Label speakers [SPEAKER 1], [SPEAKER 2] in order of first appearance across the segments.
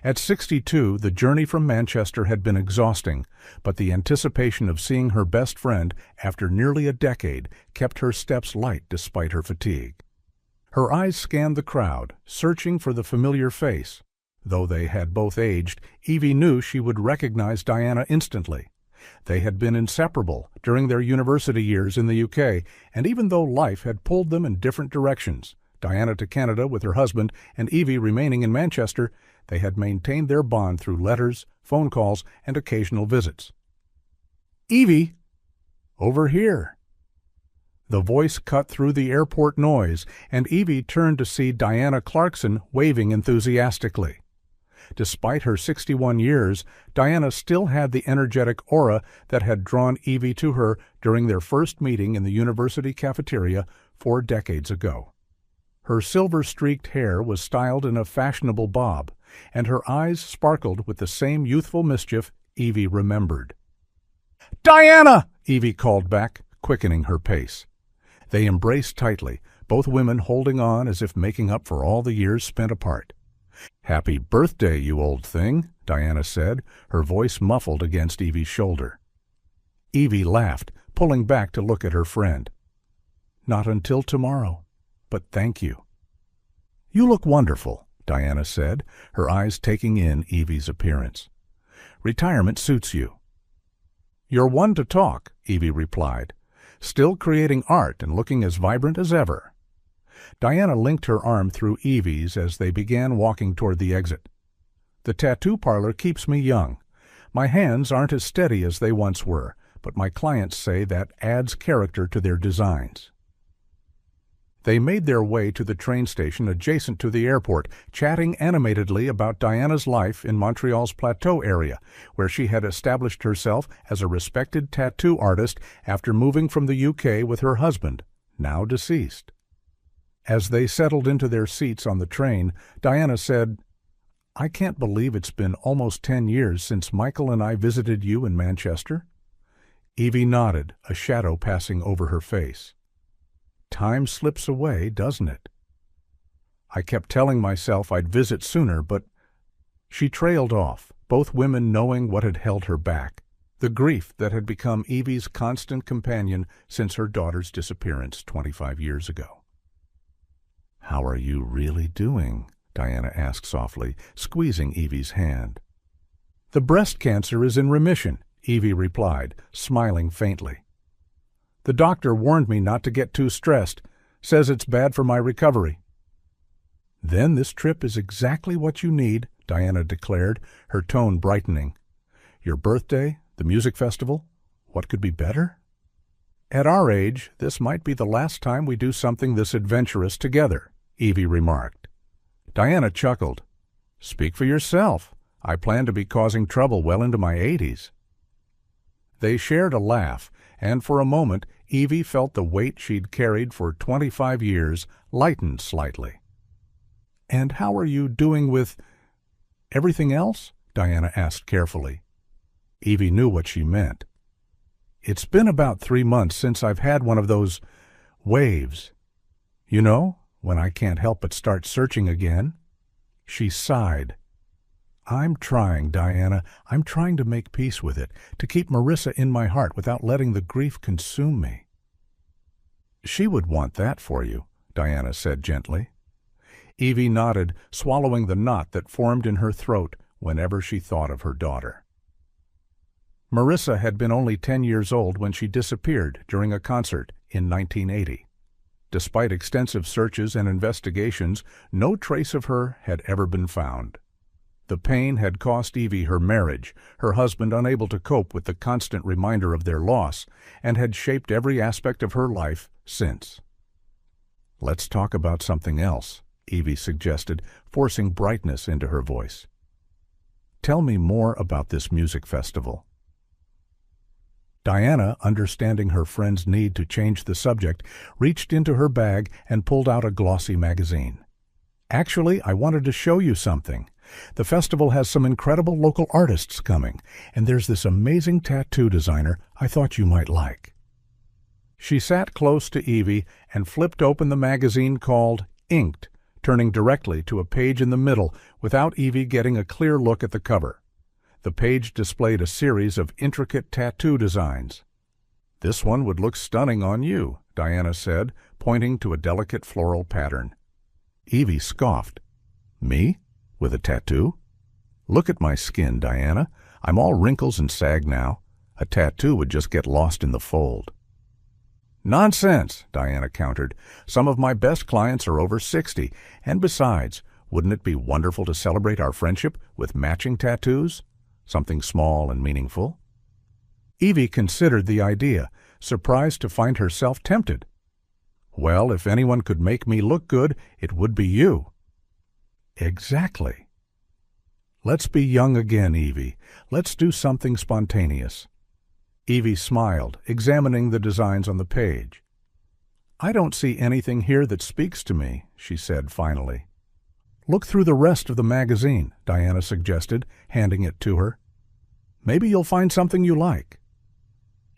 [SPEAKER 1] At 62, the journey from Manchester had been exhausting, but the anticipation of seeing her best friend after nearly a decade kept her steps light despite her fatigue. Her eyes scanned the crowd, searching for the familiar face. Though they had both aged, Evie knew she would recognize Diana instantly. They had been inseparable during their university years in the UK, and even though life had pulled them in different directions, Diana to Canada with her husband and Evie remaining in Manchester, they had maintained their bond through letters, phone calls, and occasional visits. "Evie! Over here!" The voice cut through the airport noise, and Evie turned to see Diana Clarkson waving enthusiastically. Despite her 61 years, Diana still had the energetic aura that had drawn Evie to her during their first meeting in the university cafeteria 4 decades ago. Her silver-streaked hair was styled in a fashionable bob, and her eyes sparkled with the same youthful mischief Evie remembered. "Diana!" Evie called back, quickening her pace. They embraced tightly, both women holding on as if making up for all the years spent apart. "Happy birthday, you old thing," Diana said, her voice muffled against Evie's shoulder. Evie laughed, pulling back to look at her friend. "Not until tomorrow, but thank you." "You look wonderful," Diana said, her eyes taking in Evie's appearance. "Retirement suits you." "You're one to talk," Evie replied, still creating art and looking as vibrant as ever. Diana linked her arm through Evie's as they began walking toward the exit. "The tattoo parlor keeps me young. My hands aren't as steady as they once were, but my clients say that adds character to their designs." They made their way to the train station adjacent to the airport, chatting animatedly about Diana's life in Montreal's Plateau area, where she had established herself as a respected tattoo artist after moving from the UK with her husband, now deceased. As they settled into their seats on the train, Diana said, "I can't believe it's been almost 10 years since Michael and I visited you in Manchester." Evie nodded, a shadow passing over her face. "Time slips away, doesn't it?" "I kept telling myself I'd visit sooner, but—" She trailed off, both women knowing what had held her back, the grief that had become Evie's constant companion since her daughter's disappearance 25 years ago. "How are you really doing?" Diana asked softly, squeezing Evie's hand. "The breast cancer is in remission," Evie replied, smiling faintly. "The doctor warned me not to get too stressed, says it's bad for my recovery." "Then this trip is exactly what you need," Diana declared, her tone brightening. "Your birthday, the music festival, what could be better?" "At our age, this might be the last time we do something this adventurous together," Evie remarked. Diana chuckled. "Speak for yourself. I plan to be causing trouble well into my 80s. They shared a laugh, and for a moment Evie felt the weight she'd carried for 25 years lighten slightly. "And how are you doing with everything else?" Diana asked carefully. Evie knew what she meant. "It's been about 3 months since I've had one of those waves. You know, when I can't help but start searching again." She sighed. "I'm trying, Diana. I'm trying to make peace with it, to keep Marissa in my heart without letting the grief consume me." "She would want that for you," Diana said gently. Evie nodded, swallowing the knot that formed in her throat whenever she thought of her daughter. Marissa had been only 10 years old when she disappeared during a concert in 1980. Despite extensive searches and investigations, no trace of her had ever been found. The pain had cost Evie her marriage, her husband unable to cope with the constant reminder of their loss, and had shaped every aspect of her life since. "Let's talk about something else," Evie suggested, forcing brightness into her voice. "Tell me more about this music festival." Diana, understanding her friend's need to change the subject, reached into her bag and pulled out a glossy magazine. "Actually, I wanted to show you something. The festival has some incredible local artists coming, and there's this amazing tattoo designer I thought you might like." She sat close to Evie and flipped open the magazine called Inked, turning directly to a page in the middle without Evie getting a clear look at the cover. The page displayed a series of intricate tattoo designs. "This one would look stunning on you," Diana said, pointing to a delicate floral pattern. Evie scoffed. "Me? With a tattoo? Look at my skin, Diana. I'm all wrinkles and sag now. A tattoo would just get lost in the fold." "Nonsense," Diana countered. "Some of my best clients are over 60, and besides, wouldn't it be wonderful to celebrate our friendship with matching tattoos? Something small and meaningful?" Evie considered the idea, surprised to find herself tempted. "Well, if anyone could make me look good, it would be you." "Exactly." "Let's be young again, Evie. Let's do something spontaneous." Evie smiled, examining the designs on the page. "I don't see anything here that speaks to me," she said finally. "Look through the rest of the magazine," Diana suggested, handing it to her. "Maybe you'll find something you like."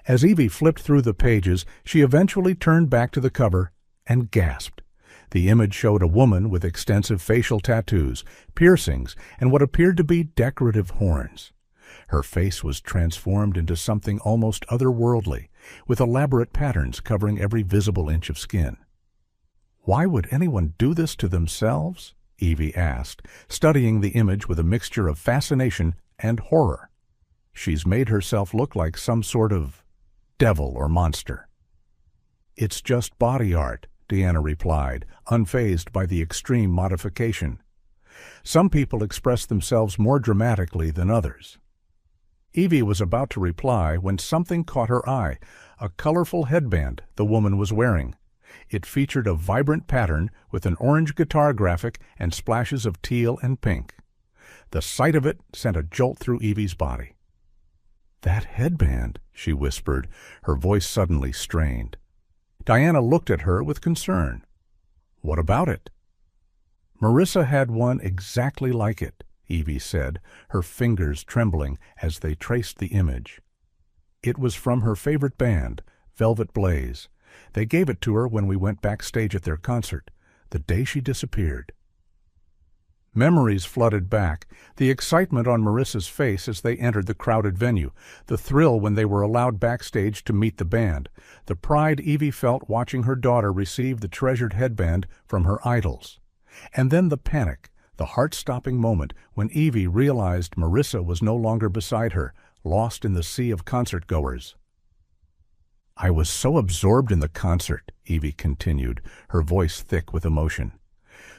[SPEAKER 1] As Evie flipped through the pages, she eventually turned back to the cover and gasped. The image showed a woman with extensive facial tattoos, piercings, and what appeared to be decorative horns. Her face was transformed into something almost otherworldly, with elaborate patterns covering every visible inch of skin. "Why would anyone do this to themselves?" Evie asked, studying the image with a mixture of fascination and horror. "She's made herself look like some sort of devil or monster." "It's just body art," Deanna replied, unfazed by the extreme modification. "Some people express themselves more dramatically than others." Evie was about to reply when something caught her eye, a colorful headband the woman was wearing. It featured a vibrant pattern with an orange guitar graphic and splashes of teal and pink. The sight of it sent a jolt through Evie's body. "That headband," she whispered, her voice suddenly strained. Diana looked at her with concern. "What about it?" "Marissa had one exactly like it," Evie said, her fingers trembling as they traced the image. "It was from her favorite band, Velvet Blaze. They gave it to her when we went backstage at their concert, the day she disappeared." Memories flooded back, the excitement on Marissa's face as they entered the crowded venue, the thrill when they were allowed backstage to meet the band, the pride Evie felt watching her daughter receive the treasured headband from her idols. And then the panic, the heart-stopping moment when Evie realized Marissa was no longer beside her, lost in the sea of concert-goers. "I was so absorbed in the concert," Evie continued, her voice thick with emotion.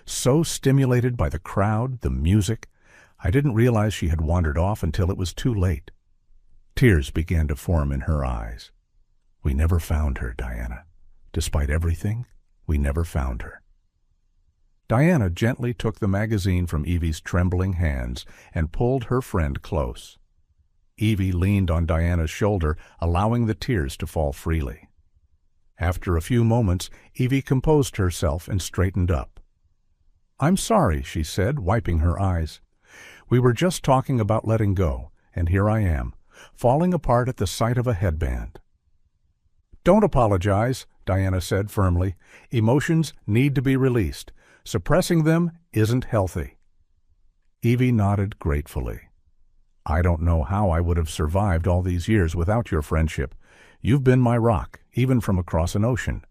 [SPEAKER 1] "So stimulated by the crowd, the music, I didn't realize she had wandered off until it was too late." Tears began to form in her eyes. "We never found her, Diana. Despite everything, we never found her." Diana gently took the magazine from Evie's trembling hands and pulled her friend close. Evie leaned on Diana's shoulder, allowing the tears to fall freely. After a few moments, Evie composed herself and straightened up. "I'm sorry," she said, wiping her eyes. "We were just talking about letting go, and here I am, falling apart at the sight of a headband." "Don't apologize," Diana said firmly. "Emotions need to be released. Suppressing them isn't healthy." Evie nodded gratefully. "I don't know how I would have survived all these years without your friendship. You've been my rock, even from across an ocean."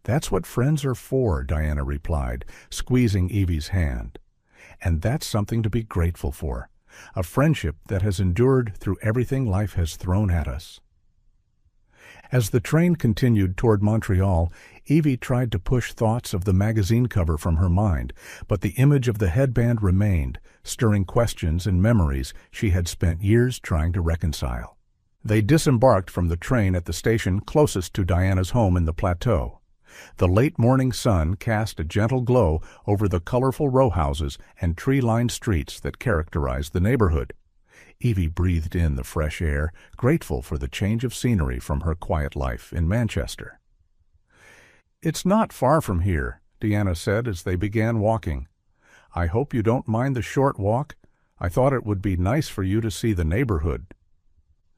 [SPEAKER 1] "That's what friends are for," Diana replied, squeezing Evie's hand. "And that's something to be grateful for, a friendship that has endured through everything life has thrown at us." As the train continued toward Montreal, Evie tried to push thoughts of the magazine cover from her mind, but the image of the headband remained, stirring questions and memories she had spent years trying to reconcile. They disembarked from the train at the station closest to Diana's home in the plateau. The late morning sun cast a gentle glow over the colorful row houses and tree-lined streets that characterized the neighborhood. Evie breathed in the fresh air, grateful for the change of scenery from her quiet life in Manchester. "It's not far from here," Deanna said as they began walking. "I hope you don't mind the short walk. I thought it would be nice for you to see the neighborhood."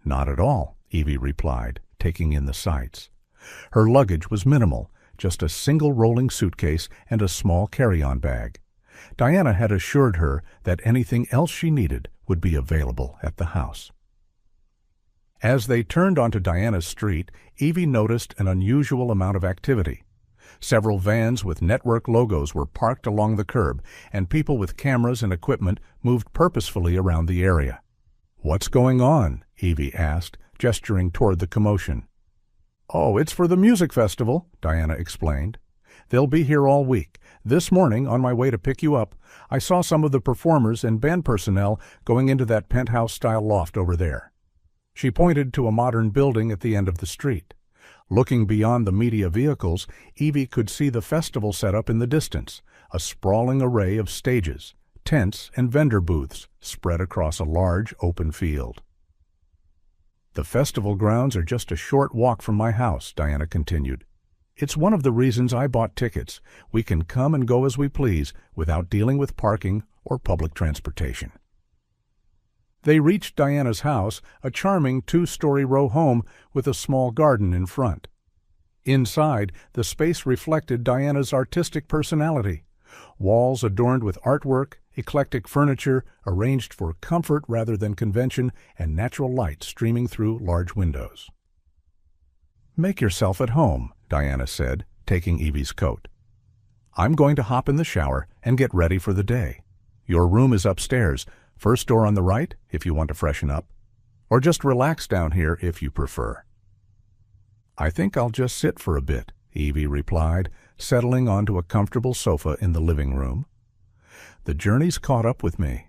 [SPEAKER 1] "Not at all," Evie replied, taking in the sights. Her luggage was minimal, just a single rolling suitcase and a small carry-on bag. Diana had assured her that anything else she needed would be available at the house. As they turned onto Diana's street, Evie noticed an unusual amount of activity. Several vans with network logos were parked along the curb, and people with cameras and equipment moved purposefully around the area. "What's going on?" Evie asked, gesturing toward the commotion. "Oh, it's for the music festival," Diana explained. "They'll be here all week. This morning, on my way to pick you up, I saw some of the performers and band personnel going into that penthouse-style loft over there." She pointed to a modern building at the end of the street. Looking beyond the media vehicles, Evie could see the festival setup in the distance, a sprawling array of stages, tents, and vendor booths spread across a large open field. "The festival grounds are just a short walk from my house," Diana continued. "It's one of the reasons I bought tickets. We can come and go as we please without dealing with parking or public transportation." They reached Diana's house, a charming two-story row home with a small garden in front. Inside, the space reflected Diana's artistic personality. Walls adorned with artwork, eclectic furniture arranged for comfort rather than convention, and natural light streaming through large windows. "Make yourself at home," Diana said, taking Evie's coat. "I'm going to hop in the shower and get ready for the day. Your room is upstairs, first door on the right if you want to freshen up, or just relax down here if you prefer." "I think I'll just sit for a bit," Evie replied, settling onto a comfortable sofa in the living room. "The journey's caught up with me."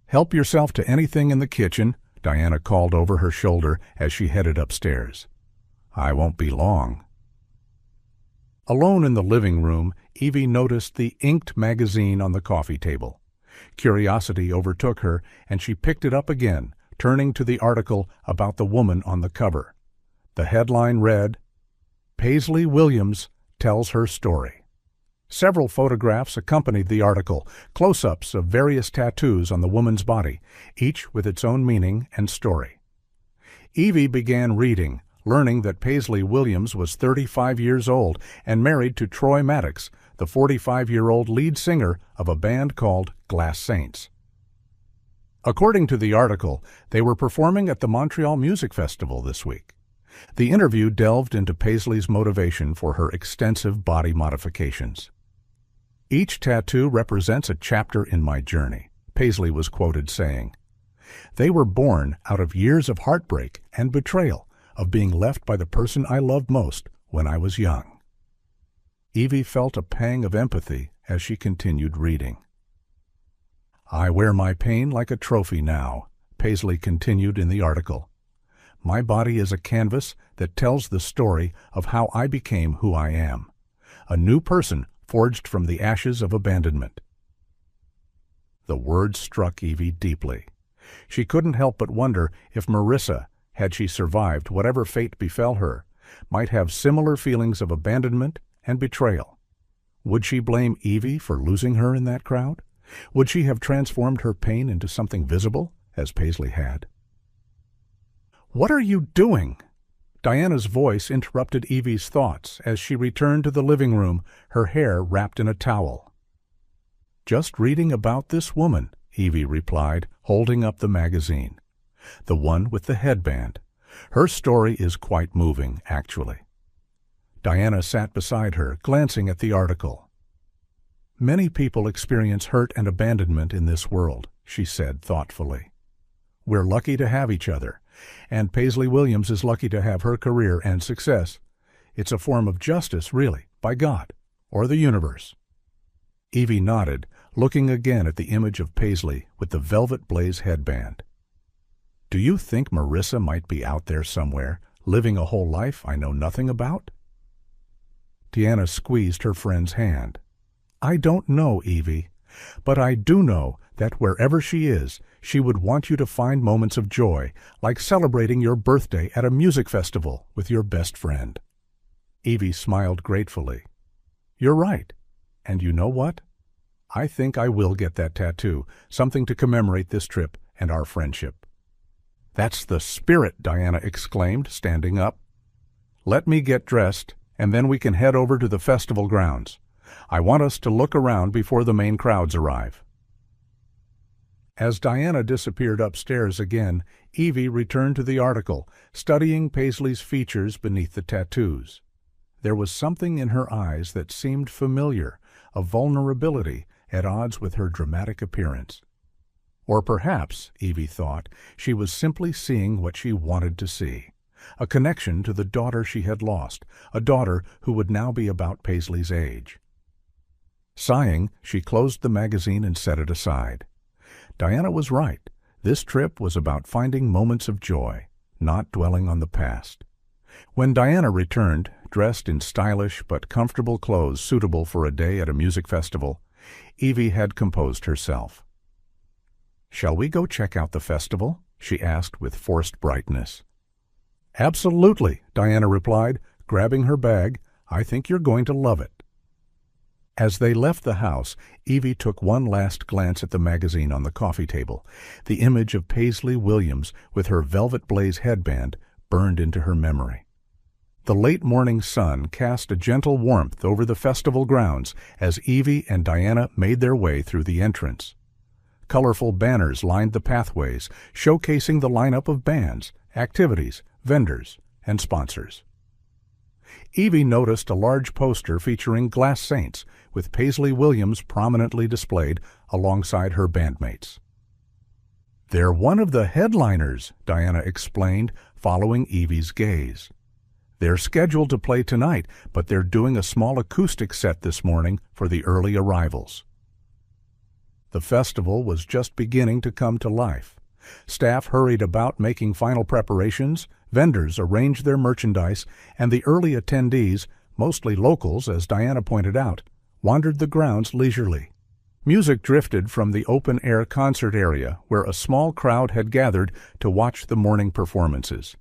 [SPEAKER 1] "Help yourself to anything in the kitchen," Diana called over her shoulder as she headed upstairs. "I won't be long." Alone in the living room, Evie noticed the inked magazine on the coffee table. Curiosity overtook her, and she picked it up again, turning to the article about the woman on the cover. The headline read, "Paisley Williams Tells Her Story." Several photographs accompanied the article, close-ups of various tattoos on the woman's body, each with its own meaning and story. Evie began reading, learning that Paisley Williams was 35 years old and married to Troy Maddox, the 45-year-old lead singer of a band called Glass Saints. According to the article, they were performing at the Montreal Music Festival this week. The interview delved into Paisley's motivation for her extensive body modifications. "Each tattoo represents a chapter in my journey," Paisley was quoted saying. "They were born out of years of heartbreak and betrayal, of being left by the person I loved most when I was young." Evie felt a pang of empathy as she continued reading. "I wear my pain like a trophy now," Paisley continued in the article. "My body is a canvas that tells the story of how I became who I am, a new person forged from the ashes of abandonment." The words struck Evie deeply. She couldn't help but wonder if Marissa, had she survived whatever fate befell her, might have similar feelings of abandonment and betrayal. Would she blame Evie for losing her in that crowd? Would she have transformed her pain into something visible, as Paisley had? "What are you doing?" Diana's voice interrupted Evie's thoughts as she returned to the living room, her hair wrapped in a towel. "Just reading about this woman," Evie replied, holding up the magazine. "The one with the headband. Her story is quite moving, actually." Diana sat beside her, glancing at the article. "Many people experience hurt and abandonment in this world," she said thoughtfully. "We're lucky to have each other, and Paisley Williams is lucky to have her career and success. It's a form of justice, really, by God, or the universe." Evie nodded, looking again at the image of Paisley with the velvet blaze headband. "Do you think Marissa might be out there somewhere, living a whole life I know nothing about?" Diana squeezed her friend's hand. "I don't know, Evie, but I do know that wherever she is, she would want you to find moments of joy, like celebrating your birthday at a music festival with your best friend." Evie smiled gratefully. "You're right. And you know what? I think I will get that tattoo, something to commemorate this trip and our friendship." "That's the spirit!" Diana exclaimed, standing up. "Let me get dressed, and then we can head over to the festival grounds. I want us to look around before the main crowds arrive." As Diana disappeared upstairs again, Evie returned to the article, studying Paisley's features beneath the tattoos. There was something in her eyes that seemed familiar, a vulnerability at odds with her dramatic appearance. Or perhaps, Evie thought, she was simply seeing what she wanted to see, a connection to the daughter she had lost, a daughter who would now be about Paisley's age. Sighing, she closed the magazine and set it aside. Diana was right. This trip was about finding moments of joy, not dwelling on the past. When Diana returned, dressed in stylish but comfortable clothes suitable for a day at a music festival, Evie had composed herself. "Shall we go check out the festival?" she asked with forced brightness. "Absolutely," Diana replied, grabbing her bag. "I think you're going to love it." As they left the house, Evie took one last glance at the magazine on the coffee table. The image of Paisley Williams with her velvet blaze headband burned into her memory. The late morning sun cast a gentle warmth over the festival grounds as Evie and Diana made their way through the entrance. Colorful banners lined the pathways, showcasing the lineup of bands, activities, vendors, and sponsors. Evie noticed a large poster featuring Glass Saints, with Paisley Williams prominently displayed alongside her bandmates. "They're one of the headliners," Diana explained, following Evie's gaze. "They're scheduled to play tonight, but they're doing a small acoustic set this morning for the early arrivals." The festival was just beginning to come to life. Staff hurried about making final preparations, vendors arranged their merchandise, and the early attendees, mostly locals as Diana pointed out, wandered the grounds leisurely. Music drifted from the open-air concert area where a small crowd had gathered to watch the morning performances.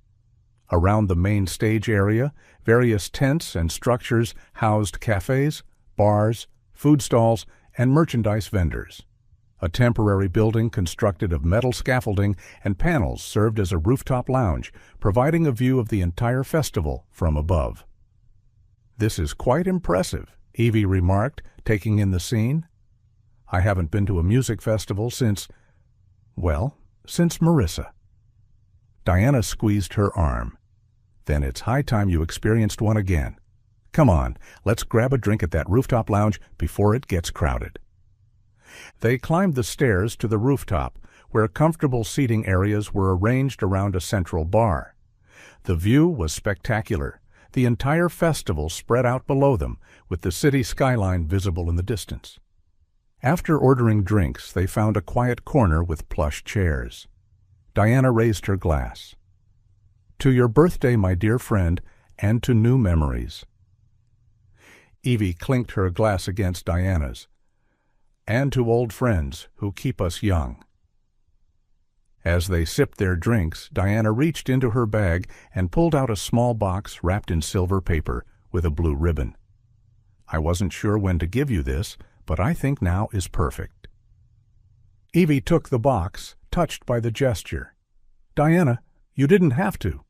[SPEAKER 1] Around the main stage area, various tents and structures housed cafes, bars, food stalls, and merchandise vendors. A temporary building constructed of metal scaffolding and panels served as a rooftop lounge, providing a view of the entire festival from above. "This is quite impressive," Evie remarked, taking in the scene. "I haven't been to a music festival since Marissa." Diana squeezed her arm. "Then it's high time you experienced one again. Come on, let's grab a drink at that rooftop lounge before it gets crowded." They climbed the stairs to the rooftop, where comfortable seating areas were arranged around a central bar. The view was spectacular. The entire festival spread out below them, with the city skyline visible in the distance. After ordering drinks, they found a quiet corner with plush chairs. Diana raised her glass. "To your birthday, my dear friend, and to new memories." Evie clinked her glass against Diana's. "And to old friends who keep us young." As they sipped their drinks, Diana reached into her bag and pulled out a small box wrapped in silver paper with a blue ribbon. "I wasn't sure when to give you this, but I think now is perfect." Evie took the box, touched by the gesture. "Diana, you didn't have to."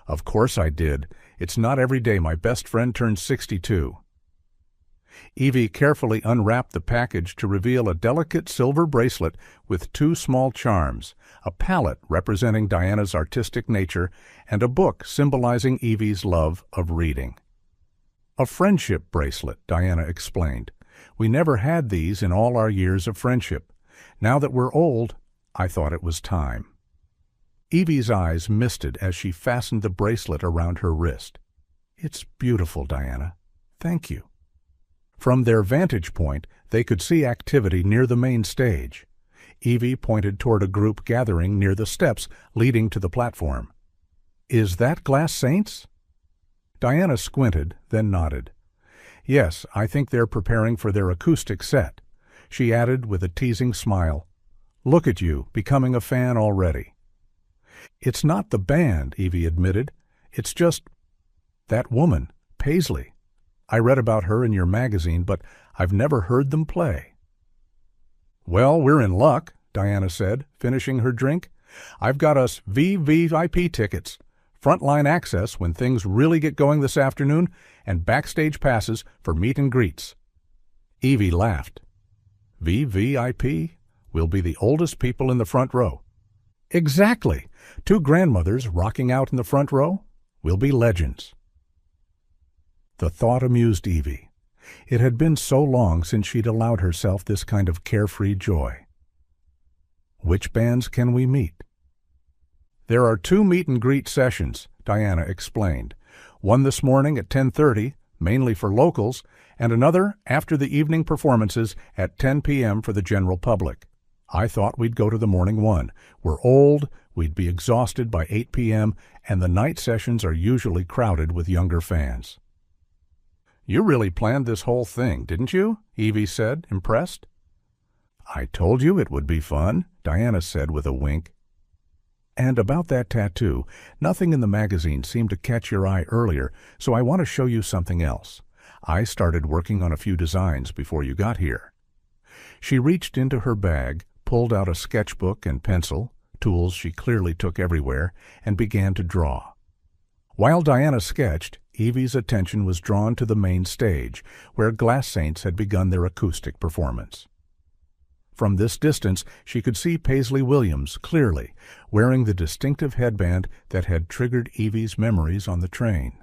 [SPEAKER 1] "Of course I did. It's not every day my best friend turns 62. Evie carefully unwrapped the package to reveal a delicate silver bracelet with two small charms, a palette representing Diana's artistic nature, and a book symbolizing Evie's love of reading. "A friendship bracelet," Diana explained. "We never had these in all our years of friendship. Now that we're old, I thought it was time." Evie's eyes misted as she fastened the bracelet around her wrist. "It's beautiful, Diana. Thank you." From their vantage point, they could see activity near the main stage. Evie pointed toward a group gathering near the steps leading to the platform. "Is that Glass Saints?" Diana squinted, then nodded. "Yes, I think they're preparing for their acoustic set." She added with a teasing smile, "Look at you, becoming a fan already." "It's not the band," Evie admitted. "It's just that woman, Paisley. I read about her in your magazine, but I've never heard them play." "Well, we're in luck," Diana said, finishing her drink. "I've got us VVIP tickets. frontline access when things really get going this afternoon, and backstage passes for meet and greets. Evie laughed. VVIP? We'll be the oldest people in the front row. Exactly. 2 grandmothers rocking out in the front row? We'll be legends. The thought amused Evie. It had been so long since she'd allowed herself this kind of carefree joy. Which bands can we meet? There are 2 meet-and-greet sessions, Diana explained. One this morning at 10:30, mainly for locals, and another after the evening performances at 10 p.m. for the general public. I thought we'd go to the morning one. We're old, we'd be exhausted by 8 p.m., and the night sessions are usually crowded with younger fans. You really planned this whole thing, didn't you? Evie said, impressed. I told you it would be fun, Diana said with a wink. And about that tattoo, nothing in the magazine seemed to catch your eye earlier, so I want to show you something else. I started working on a few designs before you got here. She reached into her bag, pulled out a sketchbook and pencil, tools she clearly took everywhere, and began to draw. While Diana sketched, Evie's attention was drawn to the main stage, where Glass Saints had begun their acoustic performance. From this distance, she could see Paisley Williams clearly, wearing the distinctive headband that had triggered Evie's memories on the train.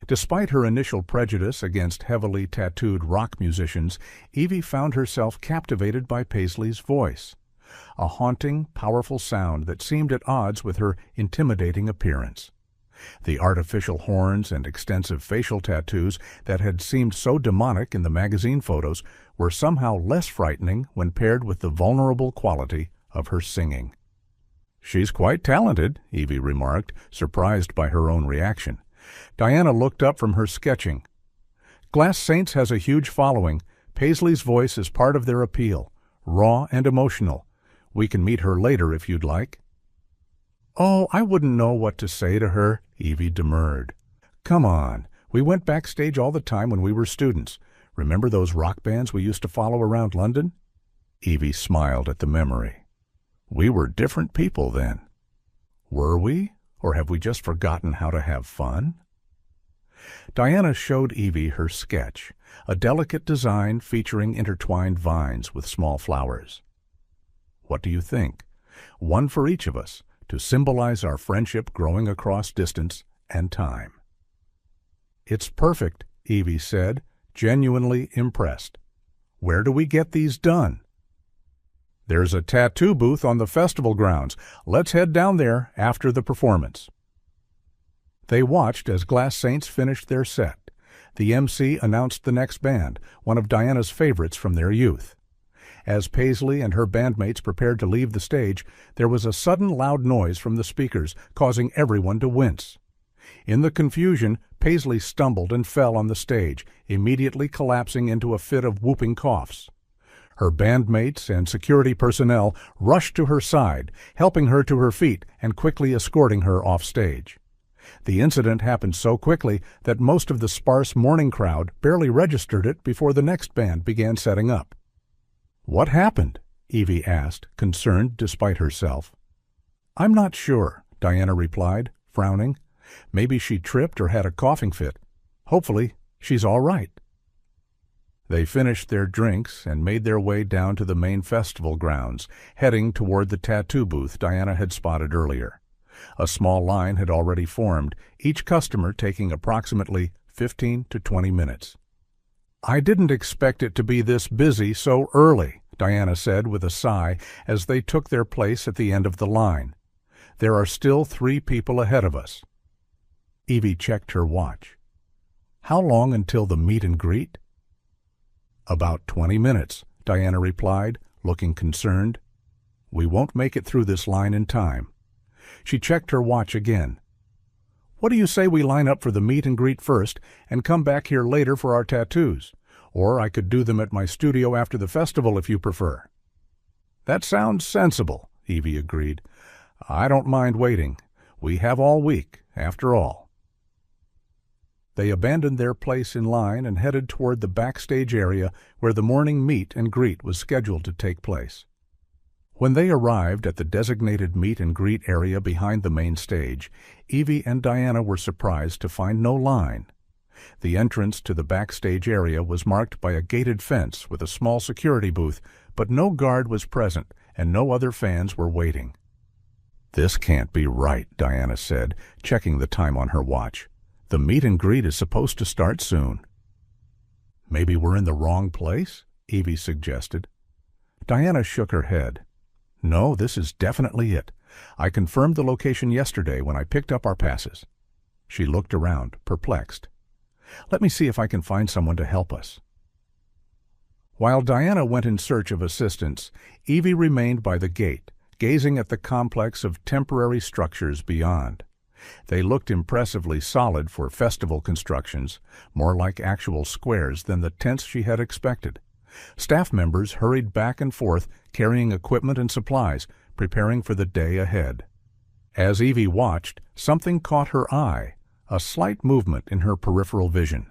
[SPEAKER 1] Despite her initial prejudice against heavily tattooed rock musicians, Evie found herself captivated by Paisley's voice, a haunting, powerful sound that seemed at odds with her intimidating appearance. The artificial horns and extensive facial tattoos that had seemed so demonic in the magazine photos were somehow less frightening when paired with the vulnerable quality of her singing. She's quite talented, Evie remarked, surprised by her own reaction. Diana looked up from her sketching. Glass Saints has a huge following. Paisley's voice is part of their appeal, raw and emotional. We can meet her later if you'd like. Oh, I wouldn't know what to say to her, Evie demurred. Come on, we went backstage all the time when we were students. Remember those rock bands we used to follow around London? Evie smiled at the memory. We were different people then. Were we? Or have we just forgotten how to have fun? Diana showed Evie her sketch, a delicate design featuring intertwined vines with small flowers. What do you think? One for each of us, to symbolize our friendship growing across distance and time. It's perfect, Evie said, genuinely impressed. Where do we get these done? There's a tattoo booth on the festival grounds. Let's head down there after the performance. They watched as Glass Saints finished their set. The MC announced the next band, one of Diana's favorites from their youth. As Paisley and her bandmates prepared to leave the stage, there was a sudden loud noise from the speakers, causing everyone to wince. In the confusion, Paisley stumbled and fell on the stage, immediately collapsing into a fit of whooping coughs. Her bandmates and security personnel rushed to her side, helping her to her feet and quickly escorting her off stage. The incident happened so quickly that most of the sparse morning crowd barely registered it before the next band began setting up. What happened? Evie asked, concerned despite herself. I'm not sure, Diana replied, frowning. Maybe she tripped or had a coughing fit. Hopefully, she's all right. They finished their drinks and made their way down to the main festival grounds, heading toward the tattoo booth Diana had spotted earlier. A small line had already formed, each customer taking approximately 15 to 20 minutes. I didn't expect it to be this busy so early, Diana said with a sigh as they took their place at the end of the line. There are still 3 people ahead of us. Evie checked her watch. How long until the meet and greet? About 20 minutes, Diana replied, looking concerned. We won't make it through this line in time. She checked her watch again. What do you say we line up for the meet and greet first and come back here later for our tattoos? Or I could do them at my studio after the festival if you prefer. That sounds sensible, Evie agreed. I don't mind waiting. We have all week, after all. They abandoned their place in line and headed toward the backstage area where the morning meet and greet was scheduled to take place. When they arrived at the designated meet-and-greet area behind the main stage, Evie and Diana were surprised to find no line. The entrance to the backstage area was marked by a gated fence with a small security booth, but no guard was present and no other fans were waiting. "This can't be right," Diana said, checking the time on her watch. "The meet-and-greet is supposed to start soon." "Maybe we're in the wrong place?" Evie suggested. Diana shook her head. "No, this is definitely it. I confirmed the location yesterday when I picked up our passes." She looked around, perplexed. "Let me see if I can find someone to help us." While Diana went in search of assistance, Evie remained by the gate, gazing at the complex of temporary structures beyond. They looked impressively solid for festival constructions, more like actual squares than the tents she had expected. Staff members hurried back and forth, carrying equipment and supplies, preparing for the day ahead. As Evie watched, something caught her eye, a slight movement in her peripheral vision.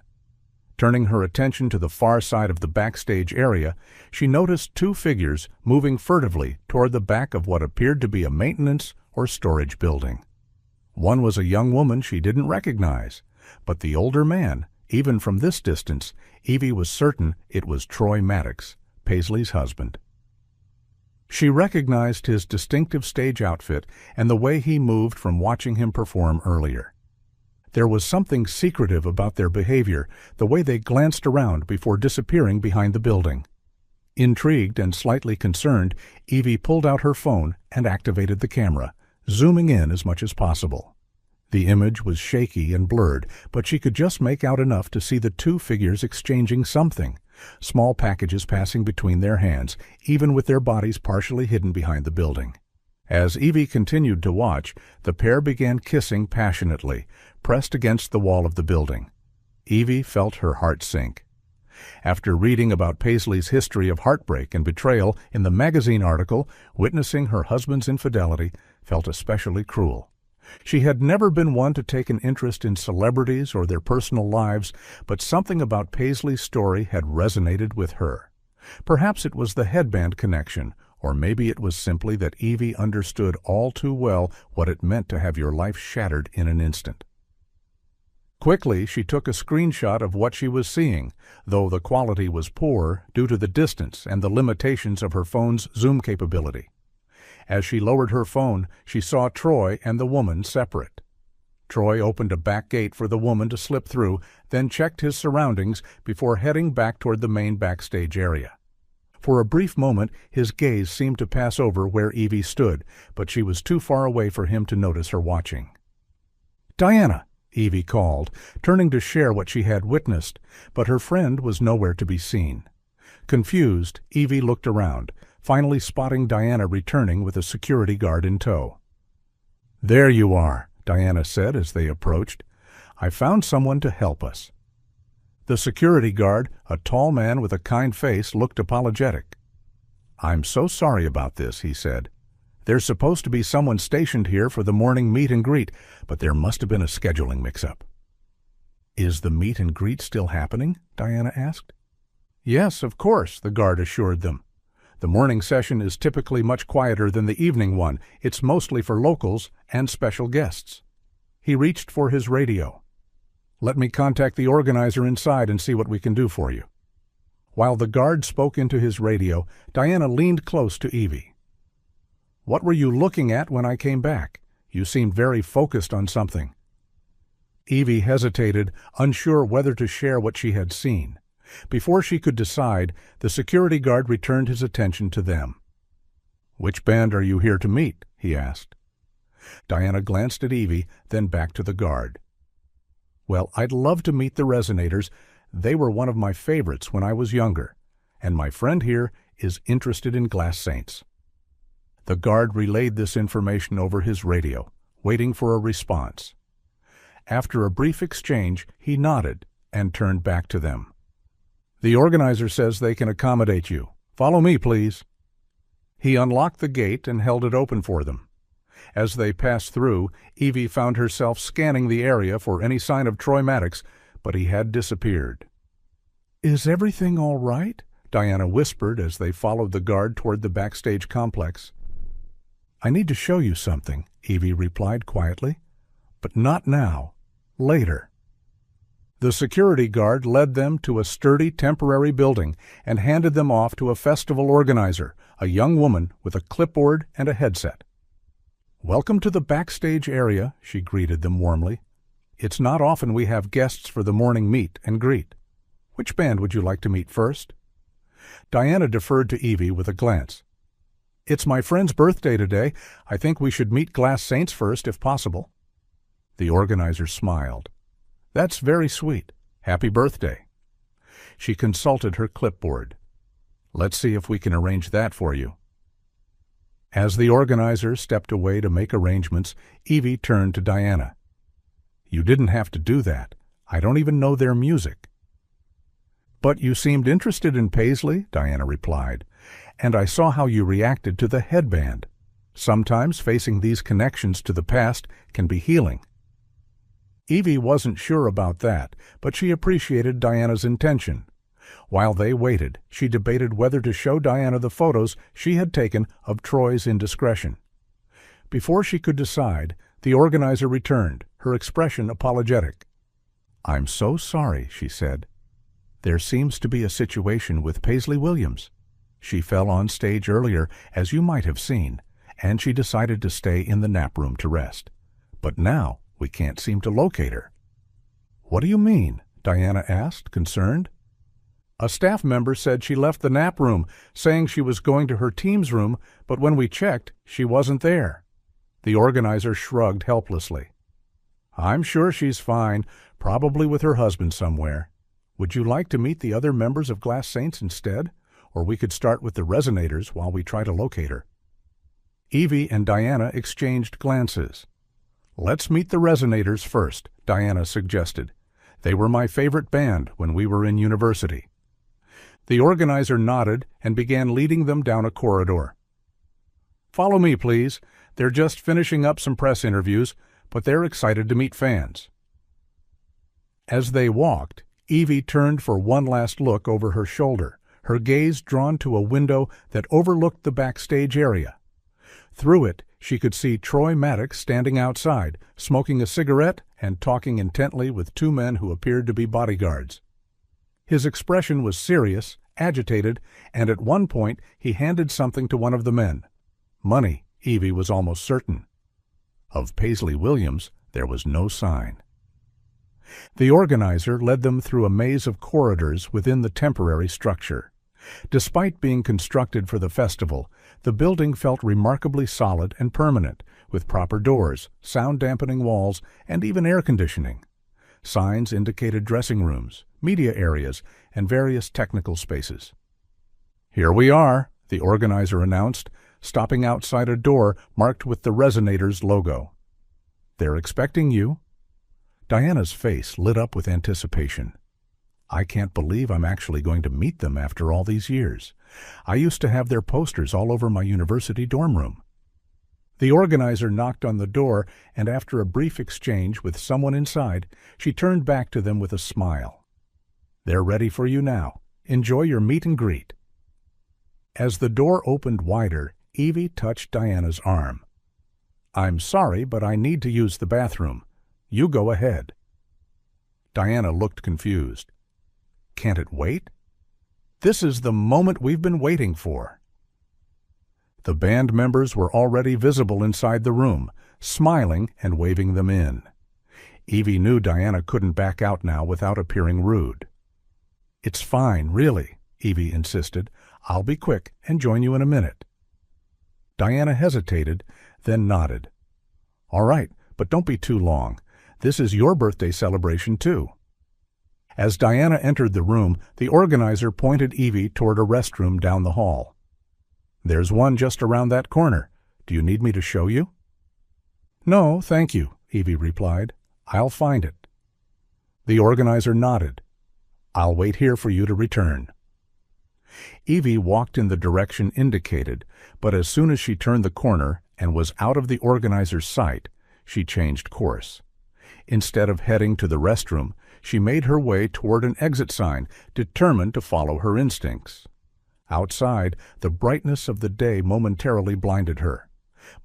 [SPEAKER 1] Turning her attention to the far side of the backstage area, she noticed two figures moving furtively toward the back of what appeared to be a maintenance or storage building. One was a young woman she didn't recognize, but the older man, even from this distance, Evie was certain it was Troy Maddox, Paisley's husband. She recognized his distinctive stage outfit and the way he moved from watching him perform earlier. There was something secretive about their behavior, the way they glanced around before disappearing behind the building. Intrigued and slightly concerned, Evie pulled out her phone and activated the camera, zooming in as much as possible. The image was shaky and blurred, but she could just make out enough to see the two figures exchanging something, small packages passing between their hands, even with their bodies partially hidden behind the building. As Evie continued to watch, the pair began kissing passionately, pressed against the wall of the building. Evie felt her heart sink. After reading about Paisley's history of heartbreak and betrayal in the magazine article, witnessing her husband's infidelity felt especially cruel. She had never been one to take an interest in celebrities or their personal lives, but something about Paisley's story had resonated with her. Perhaps it was the headband connection, or maybe it was simply that Evie understood all too well what it meant to have your life shattered in an instant. Quickly, she took a screenshot of what she was seeing, though the quality was poor due to the distance and the limitations of her phone's zoom capability. As she lowered her phone, she saw Troy and the woman separate. Troy opened a back gate for the woman to slip through, then checked his surroundings before heading back toward the main backstage area. For a brief moment, his gaze seemed to pass over where Evie stood, but she was too far away for him to notice her watching. "Diana!" Evie called, turning to share what she had witnessed, but her friend was nowhere to be seen. Confused, Evie looked around, finally spotting Diana returning with a security guard in tow. "There you are," Diana said as they approached. "I found someone to help us." The security guard, a tall man with a kind face, looked apologetic. "I'm so sorry about this," he said. "There's supposed to be someone stationed here for the morning meet and greet, but there must have been a scheduling mix-up." "Is the meet and greet still happening?" Diana asked. "Yes, of course," the guard assured them. "The morning session is typically much quieter than the evening one. It's mostly for locals and special guests." He reached for his radio. "Let me contact the organizer inside and see what we can do for you." While the guard spoke into his radio, Diana leaned close to Evie. "What were you looking at when I came back? You seemed very focused on something." Evie hesitated, unsure whether to share what she had seen. Before she could decide, the security guard returned his attention to them. "Which band are you here to meet?" he asked. Diana glanced at Evie, then back to the guard. "Well, I'd love to meet the Resonators. They were one of my favorites when I was younger, and my friend here is interested in Glass Saints." The guard relayed this information over his radio, waiting for a response. After a brief exchange, he nodded and turned back to them. "The organizer says they can accommodate you. Follow me, please." He unlocked the gate and held it open for them. As they passed through, Evie found herself scanning the area for any sign of Troy Maddox, but he had disappeared. "Is everything all right?" Diana whispered as they followed the guard toward the backstage complex. "I need to show you something," Evie replied quietly. "But not now. Later." The security guard led them to a sturdy temporary building and handed them off to a festival organizer, a young woman with a clipboard and a headset. "Welcome to the backstage area," she greeted them warmly. "It's not often we have guests for the morning meet and greet. Which band would you like to meet first?" Diana deferred to Evie with a glance. "It's my friend's birthday today. I think we should meet Glass Saints first, if possible." The organizer smiled. "That's very sweet. Happy birthday." She consulted her clipboard. "Let's see if we can arrange that for you." As the organizer stepped away to make arrangements, Evie turned to Diana. "You didn't have to do that. I don't even know their music." "But you seemed interested in Paisley," Diana replied, "and I saw how you reacted to the headband. Sometimes facing these connections to the past can be healing." Evie wasn't sure about that, but she appreciated Diana's intention. While they waited, she debated whether to show Diana the photos she had taken of Troy's indiscretion. Before she could decide, the organizer returned, her expression apologetic. "I'm so sorry," she said. "There seems to be a situation with Paisley Williams. She fell on stage earlier, as you might have seen, and she decided to stay in the nap room to rest. But now we can't seem to locate her." "What do you mean?" Diana asked, concerned. "A staff member said she left the nap room, saying she was going to her team's room, but when we checked, she wasn't there." The organizer shrugged helplessly. "I'm sure she's fine, probably with her husband somewhere. Would you like to meet the other members of Glass Saints instead? Or we could start with the Resonators while we try to locate her." Evie and Diana exchanged glances. "Let's meet the Resonators first," Diana suggested. "They were my favorite band when we were in university." The organizer nodded and began leading them down a corridor. "Follow me, please. They're just finishing up some press interviews, but they're excited to meet fans." As they walked, Evie turned for one last look over her shoulder, her gaze drawn to a window that overlooked the backstage area. Through it, she could see Troy Maddox standing outside, smoking a cigarette and talking intently with two men who appeared to be bodyguards. His expression was serious, agitated, and at one point he handed something to one of the men. Money, Evie was almost certain. Of Paisley Williams, there was no sign. The organizer led them through a maze of corridors within the temporary structure. Despite being constructed for the festival, the building felt remarkably solid and permanent, with proper doors, sound-dampening walls, and even air conditioning. Signs indicated dressing rooms, media areas, and various technical spaces. "Here we are," the organizer announced, stopping outside a door marked with the Resonators logo. "They're expecting you." Diana's face lit up with anticipation. "I can't believe I'm actually going to meet them after all these years. I used to have their posters all over my university dorm room." The organizer knocked on the door, and after a brief exchange with someone inside, she turned back to them with a smile. "They're ready for you now. Enjoy your meet and greet." As the door opened wider, Evie touched Diana's arm. "I'm sorry, but I need to use the bathroom. You go ahead." Diana looked confused. "Can't it wait? This is the moment we've been waiting for." The band members were already visible inside the room, smiling and waving them in. Evie knew Diana couldn't back out now without appearing rude. "It's fine, really," Evie insisted. "I'll be quick and join you in a minute." Diana hesitated, then nodded. "All right, but don't be too long. This is your birthday celebration, too." As Diana entered the room, the organizer pointed Evie toward a restroom down the hall. "There's one just around that corner. Do you need me to show you?" "No, thank you," Evie replied. "I'll find it." The organizer nodded. "I'll wait here for you to return." Evie walked in the direction indicated, but as soon as she turned the corner and was out of the organizer's sight, she changed course. Instead of heading to the restroom, she made her way toward an exit sign, determined to follow her instincts. Outside, the brightness of the day momentarily blinded her.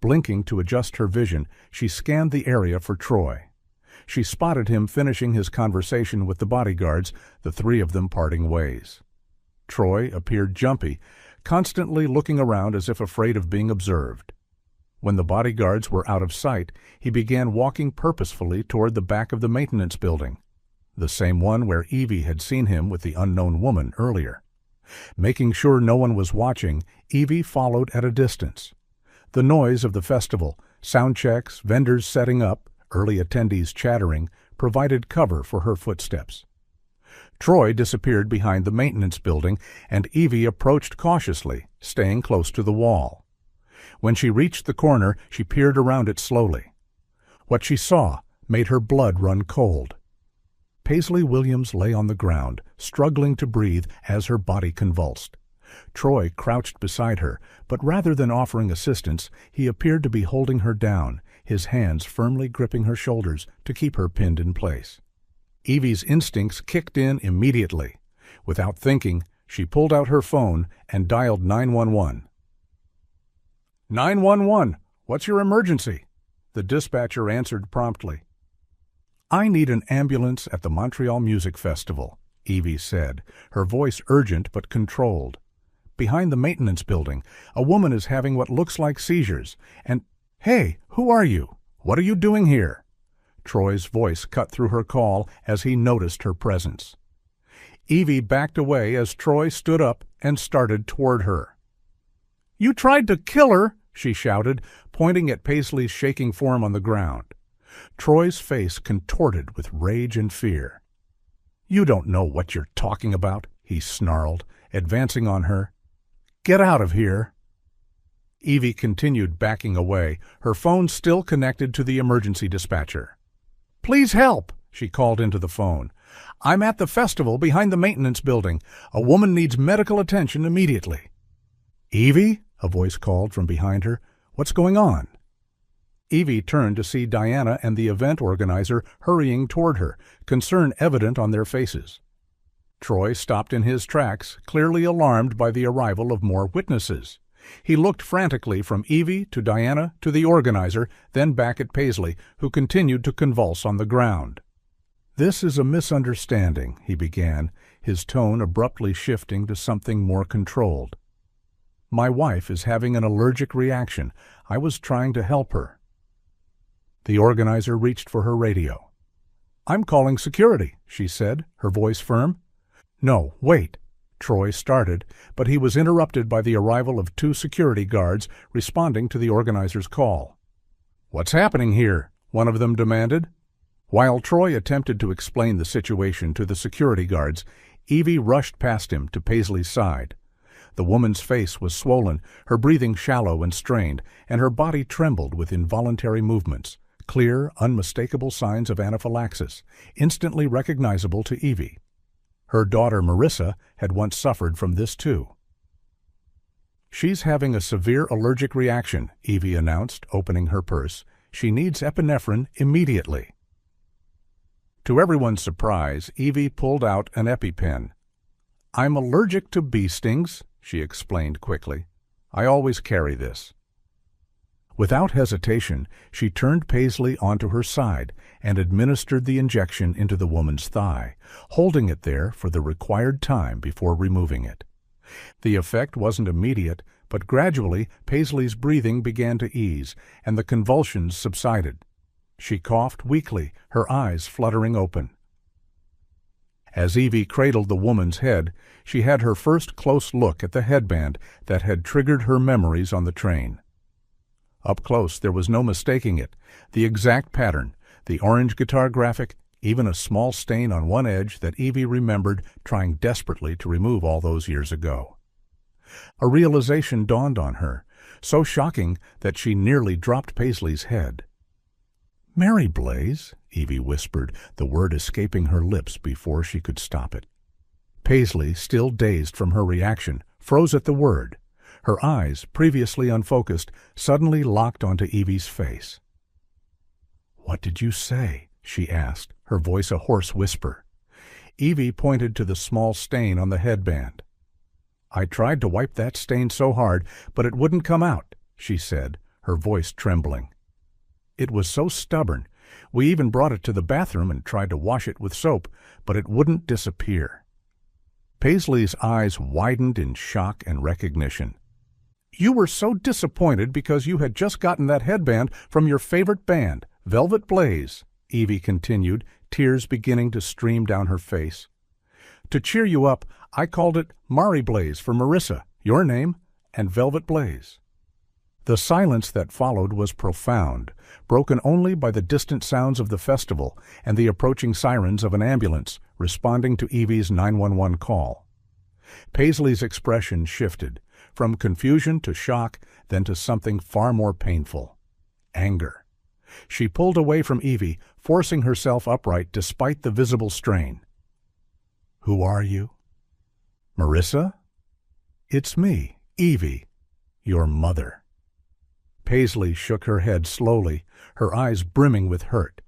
[SPEAKER 1] Blinking to adjust her vision, she scanned the area for Troy. She spotted him finishing his conversation with the bodyguards, the three of them parting ways. Troy appeared jumpy, constantly looking around as if afraid of being observed. When the bodyguards were out of sight, he began walking purposefully toward the back of the maintenance building, the same one where Evie had seen him with the unknown woman earlier. Making sure no one was watching, Evie followed at a distance. The noise of the festival, sound checks, vendors setting up, early attendees chattering, provided cover for her footsteps. Troy disappeared behind the maintenance building, and Evie approached cautiously, staying close to the wall. When she reached the corner, she peered around it slowly. What she saw made her blood run cold. Paisley Williams lay on the ground, struggling to breathe as her body convulsed. Troy crouched beside her, but rather than offering assistance, he appeared to be holding her down, his hands firmly gripping her shoulders to keep her pinned in place. Evie's instincts kicked in immediately. Without thinking, she pulled out her phone and dialed 911. 911, what's your emergency? The dispatcher answered promptly. I need an ambulance at the Montreal Music Festival, Evie said, her voice urgent but controlled. Behind the maintenance building, a woman is having what looks like seizures, and, hey, who are you? What are you doing here? Troy's voice cut through her call as he noticed her presence. Evie backed away as Troy stood up and started toward her. You tried to kill her, she shouted, pointing at Paisley's shaking form on the ground. Troy's face contorted with rage and fear. You don't know what you're talking about, he snarled, advancing on her. Get out of here. Evie continued backing away, her phone still connected to the emergency dispatcher. Please help, she called into the phone. I'm at the festival behind the maintenance building. A woman needs medical attention immediately. Evie? A voice called from behind her. What's going on? Evie turned to see Diana and the event organizer hurrying toward her, concern evident on their faces. Troy stopped in his tracks, clearly alarmed by the arrival of more witnesses. He looked frantically from Evie to Diana to the organizer, then back at Paisley, who continued to convulse on the ground. This is a misunderstanding, he began, his tone abruptly shifting to something more controlled. My wife is having an allergic reaction. I was trying to help her. The organizer reached for her radio. I'm calling security, she said, her voice firm. No, wait. Troy started, but he was interrupted by the arrival of 2 security guards responding to the organizer's call. What's happening here? One of them demanded. While Troy attempted to explain the situation to the security guards, Evie rushed past him to Paisley's side. The woman's face was swollen, her breathing shallow and strained, and her body trembled with involuntary movements, clear, unmistakable signs of anaphylaxis, instantly recognizable to Evie. Her daughter Marissa had once suffered from this too. She's having a severe allergic reaction, Evie announced, opening her purse. She needs epinephrine immediately. To everyone's surprise, Evie pulled out an EpiPen. I'm allergic to bee stings, she explained quickly. I always carry this. Without hesitation, she turned Paisley onto her side and administered the injection into the woman's thigh, holding it there for the required time before removing it. The effect wasn't immediate, but gradually Paisley's breathing began to ease, and the convulsions subsided. She coughed weakly, her eyes fluttering open. As Evie cradled the woman's head, she had her first close look at the headband that had triggered her memories on the train. Up close, there was no mistaking it. The exact pattern, the orange guitar graphic, even a small stain on one edge that Evie remembered trying desperately to remove all those years ago. A realization dawned on her, so shocking that she nearly dropped Paisley's head. Mary Blaze, Evie whispered, the word escaping her lips before she could stop it. Paisley, still dazed from her reaction, froze at the word. Her eyes, previously unfocused, suddenly locked onto Evie's face. What did you say? She asked, her voice a hoarse whisper. Evie pointed to the small stain on the headband. I tried to wipe that stain so hard, but it wouldn't come out, she said, her voice trembling. "It was so stubborn. We even brought it to the bathroom and tried to wash it with soap, but it wouldn't disappear." Paisley's eyes widened in shock and recognition. "You were so disappointed because you had just gotten that headband from your favorite band, Velvet Blaze," Evie continued, tears beginning to stream down her face. "To cheer you up, I called it Mari Blaze for Marissa, your name, and Velvet Blaze." The silence that followed was profound, broken only by the distant sounds of the festival and the approaching sirens of an ambulance responding to Evie's 911 call. Paisley's expression shifted, from confusion to shock, then to something far more painful: anger. She pulled away from Evie, forcing herself upright despite the visible strain. "Who are you?" "Marissa?" "It's me, Evie, your mother." Paisley shook her head slowly, her eyes brimming with hurt.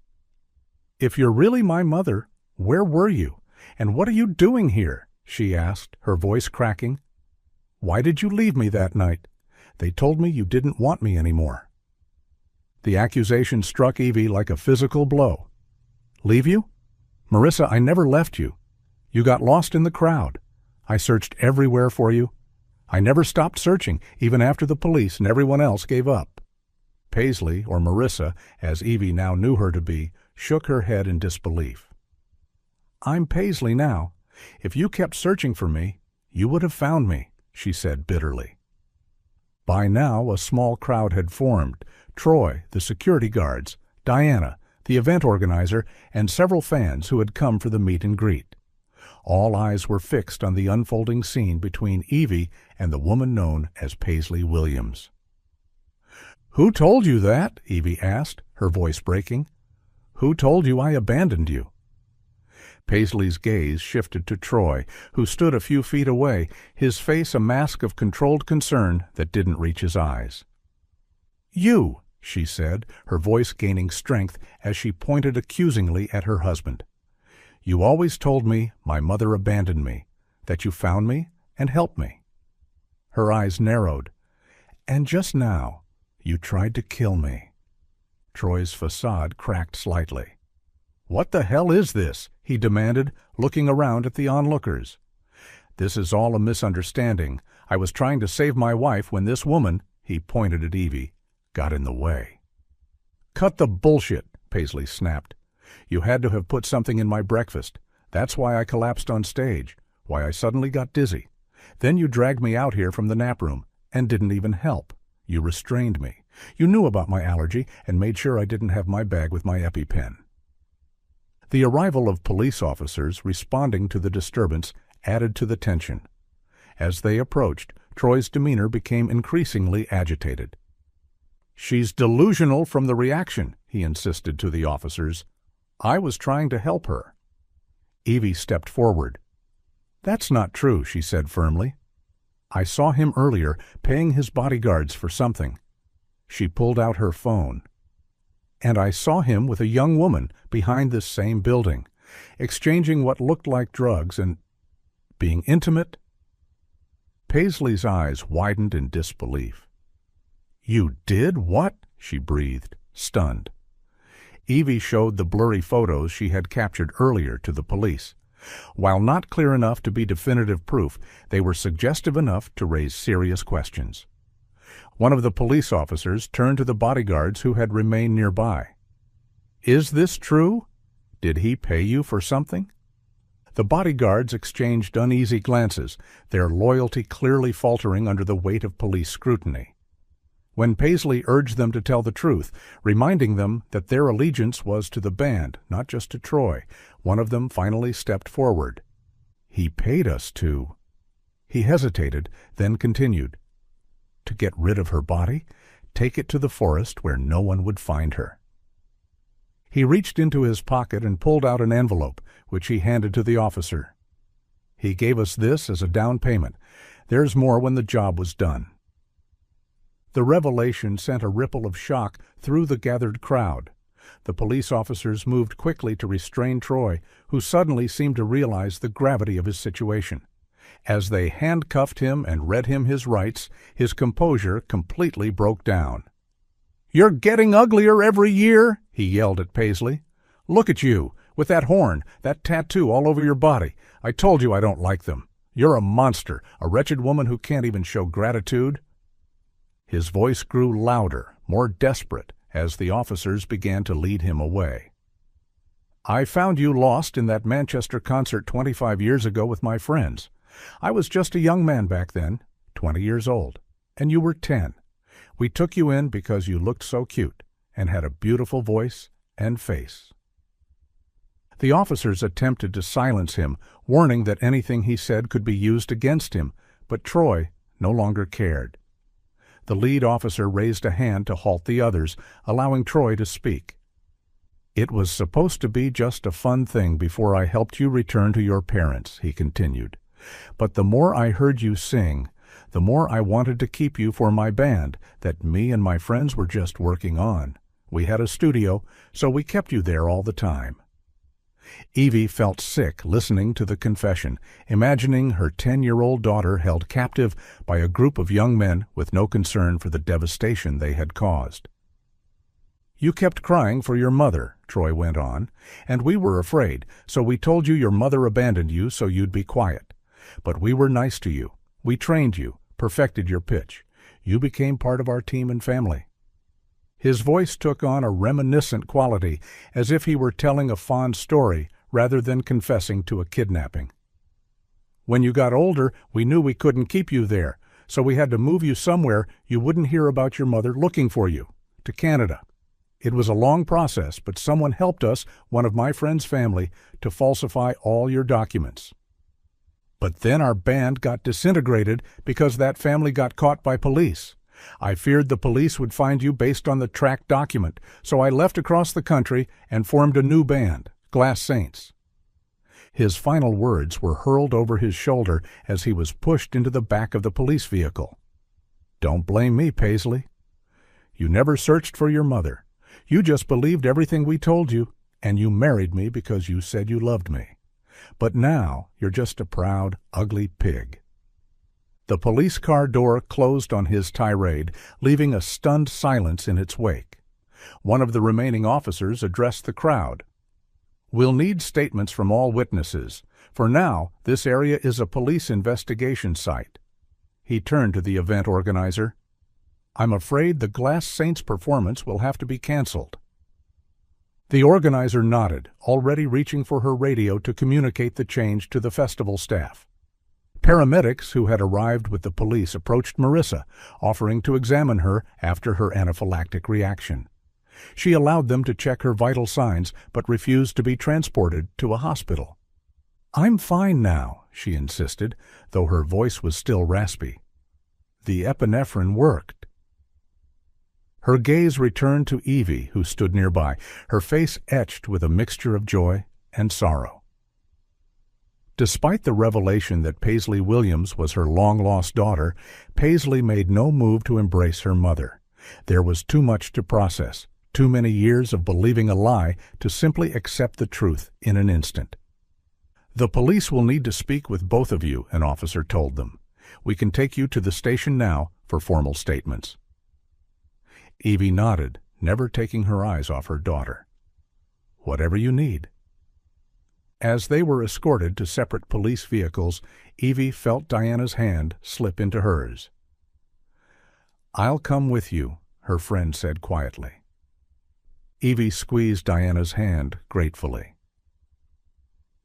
[SPEAKER 1] "If you're really my mother, where were you? And what are you doing here?" she asked, her voice cracking. "Why did you leave me that night? They told me you didn't want me anymore." The accusation struck Evie like a physical blow. "Leave you? Marissa, I never left you. You got lost in the crowd. I searched everywhere for you. I never stopped searching, even after the police and everyone else gave up." Paisley, or Marissa, as Evie now knew her to be, shook her head in disbelief. "I'm Paisley now. If you kept searching for me, you would have found me," she said bitterly. By now a small crowd had formed: Troy, the security guards, Diana, the event organizer, and several fans who had come for the meet and greet. All eyes were fixed on the unfolding scene between Evie and the woman known as Paisley Williams. "Who told you that?" Evie asked, her voice breaking. "Who told you I abandoned you?" Paisley's gaze shifted to Troy, who stood a few feet away, his face a mask of controlled concern that didn't reach his eyes. "You," she said, her voice gaining strength as she pointed accusingly at her husband. "You always told me my mother abandoned me, that you found me and helped me." Her eyes narrowed. "And just now, you tried to kill me." Troy's facade cracked slightly. "What the hell is this?" he demanded, looking around at the onlookers. "This is all a misunderstanding. I was trying to save my wife when this woman," he pointed at Evie, "got in the way." "Cut the bullshit," Paisley snapped. "You had to have put something in my breakfast. That's why I collapsed on stage, why I suddenly got dizzy. Then you dragged me out here from the nap room and didn't even help. You restrained me. You knew about my allergy and made sure I didn't have my bag with my EpiPen." The arrival of police officers responding to the disturbance added to the tension. As they approached, Troy's demeanor became increasingly agitated. "She's delusional from the reaction," he insisted to the officers. "I was trying to help her." Evie stepped forward. "That's not true," she said firmly. "I saw him earlier paying his bodyguards for something." She pulled out her phone. "And I saw him with a young woman behind this same building, exchanging what looked like drugs and being intimate." Paisley's eyes widened in disbelief. "You did what?" she breathed, stunned. Evie showed the blurry photos she had captured earlier to the police. While not clear enough to be definitive proof, they were suggestive enough to raise serious questions. One of the police officers turned to the bodyguards who had remained nearby. "Is this true? Did he pay you for something?" The bodyguards exchanged uneasy glances, their loyalty clearly faltering under the weight of police scrutiny. When Paisley urged them to tell the truth, reminding them that their allegiance was to the band, not just to Troy, one of them finally stepped forward. "He paid us to—" He hesitated, then continued. "To get rid of her body, take it to the forest where no one would find her." He reached into his pocket and pulled out an envelope, which he handed to the officer. "He gave us this as a down payment. There's more when the job was done." The revelation sent a ripple of shock through the gathered crowd. The police officers moved quickly to restrain Troy, who suddenly seemed to realize the gravity of his situation. As they handcuffed him and read him his rights, his composure completely broke down. "You're getting uglier every year," he yelled at Paisley. "Look at you, with that horn, that tattoo all over your body. I told you I don't like them. You're a monster, a wretched woman who can't even show gratitude." His voice grew louder, more desperate, as the officers began to lead him away. "I found you lost in that Manchester concert 25 years ago with my friends. I was just a young man back then, 20 years old, and you were 10. We took you in because you looked so cute and had a beautiful voice and face." The officers attempted to silence him, warning that anything he said could be used against him, but Troy no longer cared. The lead officer raised a hand to halt the others, allowing Troy to speak. "It was supposed to be just a fun thing before I helped you return to your parents," he continued. "But the more I heard you sing, the more I wanted to keep you for my band that me and my friends were just working on. We had a studio, so we kept you there all the time." Evie felt sick listening to the confession, imagining her 10-year-old daughter held captive by a group of young men with no concern for the devastation they had caused. "You kept crying for your mother," Troy went on, "and we were afraid, so we told you your mother abandoned you so you'd be quiet. But we were nice to you. We trained you, perfected your pitch. You became part of our team and family." His voice took on a reminiscent quality, as if he were telling a fond story rather than confessing to a kidnapping. "When you got older, we knew we couldn't keep you there, so we had to move you somewhere you wouldn't hear about your mother looking for you, to Canada. It was a long process, but someone helped us, one of my friend's family, to falsify all your documents. But then our band got disintegrated because that family got caught by police. I feared the police would find you based on the tracked document, so I left across the country and formed a new band, Glass Saints." His final words were hurled over his shoulder as he was pushed into the back of the police vehicle. "Don't blame me, Paisley. You never searched for your mother. You just believed everything we told you, and you married me because you said you loved me. But now you're just a proud, ugly pig." The police car door closed on his tirade, leaving a stunned silence in its wake. One of the remaining officers addressed the crowd. "We'll need statements from all witnesses. For now, this area is a police investigation site." He turned to the event organizer. "I'm afraid the Glass Saints performance will have to be canceled." The organizer nodded, already reaching for her radio to communicate the change to the festival staff. Paramedics who had arrived with the police approached Marissa, offering to examine her after her anaphylactic reaction. She allowed them to check her vital signs, but refused to be transported to a hospital. "I'm fine now," she insisted, though her voice was still raspy. "The epinephrine worked." Her gaze returned to Evie, who stood nearby, her face etched with a mixture of joy and sorrow. Despite the revelation that Paisley Williams was her long-lost daughter, Paisley made no move to embrace her mother. There was too much to process, too many years of believing a lie to simply accept the truth in an instant. "The police will need to speak with both of you," an officer told them. "We can take you to the station now for formal statements." Evie nodded, never taking her eyes off her daughter. "Whatever you need." As they were escorted to separate police vehicles, Evie felt Diana's hand slip into hers. "I'll come with you," her friend said quietly. Evie squeezed Diana's hand gratefully.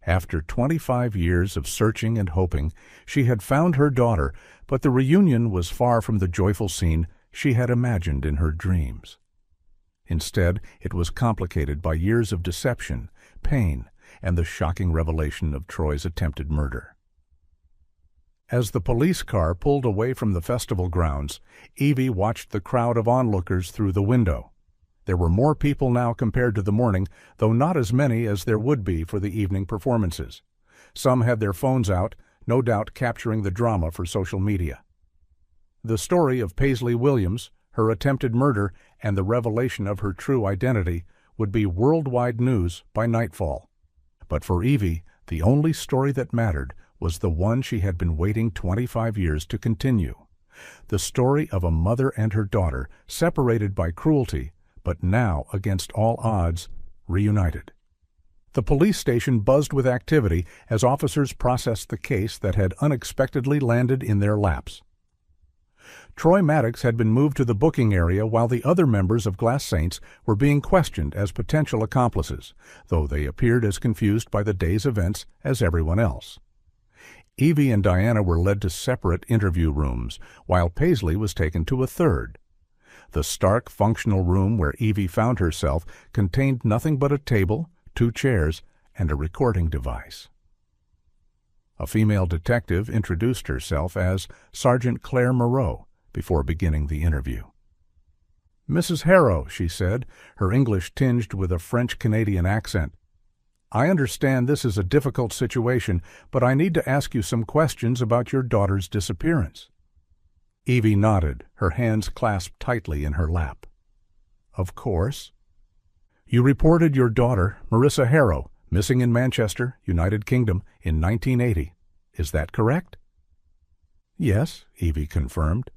[SPEAKER 1] After 25 years of searching and hoping, she had found her daughter, but the reunion was far from the joyful scene she had imagined in her dreams. Instead, it was complicated by years of deception, pain, and the shocking revelation of Troy's attempted murder. As the police car pulled away from the festival grounds, Evie watched the crowd of onlookers through the window. There were more people now compared to the morning, though not as many as there would be for the evening performances. Some had their phones out, no doubt capturing the drama for social media. The story of Paisley Williams, her attempted murder, and the revelation of her true identity would be worldwide news by nightfall. But for Evie, the only story that mattered was the one she had been waiting 25 years to continue. The story of a mother and her daughter, separated by cruelty, but now, against all odds, reunited. The police station buzzed with activity as officers processed the case that had unexpectedly landed in their laps. Troy Maddox had been moved to the booking area while the other members of Glass Saints were being questioned as potential accomplices, though they appeared as confused by the day's events as everyone else. Evie and Diana were led to separate interview rooms, while Paisley was taken to a third. The stark, functional room where Evie found herself contained nothing but a table, 2 chairs, and a recording device. A female detective introduced herself as Sergeant Claire Moreau before beginning the interview. "Mrs. Harrow," she said, her English tinged with a French-Canadian accent, "I understand this is a difficult situation, but I need to ask you some questions about your daughter's disappearance." Evie nodded, her hands clasped tightly in her lap. "Of course." "You reported your daughter, Marissa Harrow, missing in Manchester, United Kingdom, in 1980. Is that correct?" "Yes," Evie confirmed.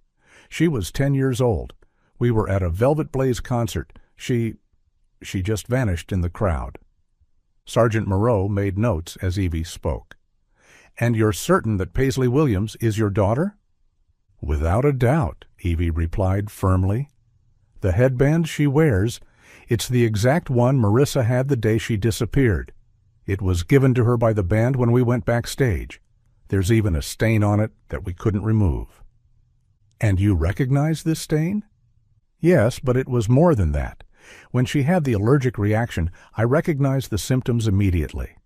[SPEAKER 1] "She was 10 years old. We were at a Velvet Blaze concert. She just vanished in the crowd." Sergeant Moreau made notes as Evie spoke. "And you're certain that Paisley Williams is your daughter?" "Without a doubt," Evie replied firmly. "The headband she wears, it's the exact one Marissa had the day she disappeared. It was given to her by the band when we went backstage. There's even a stain on it that we couldn't remove." "And you recognize this stain?" "Yes, but it was more than that. When she had the allergic reaction, I recognized the symptoms immediately.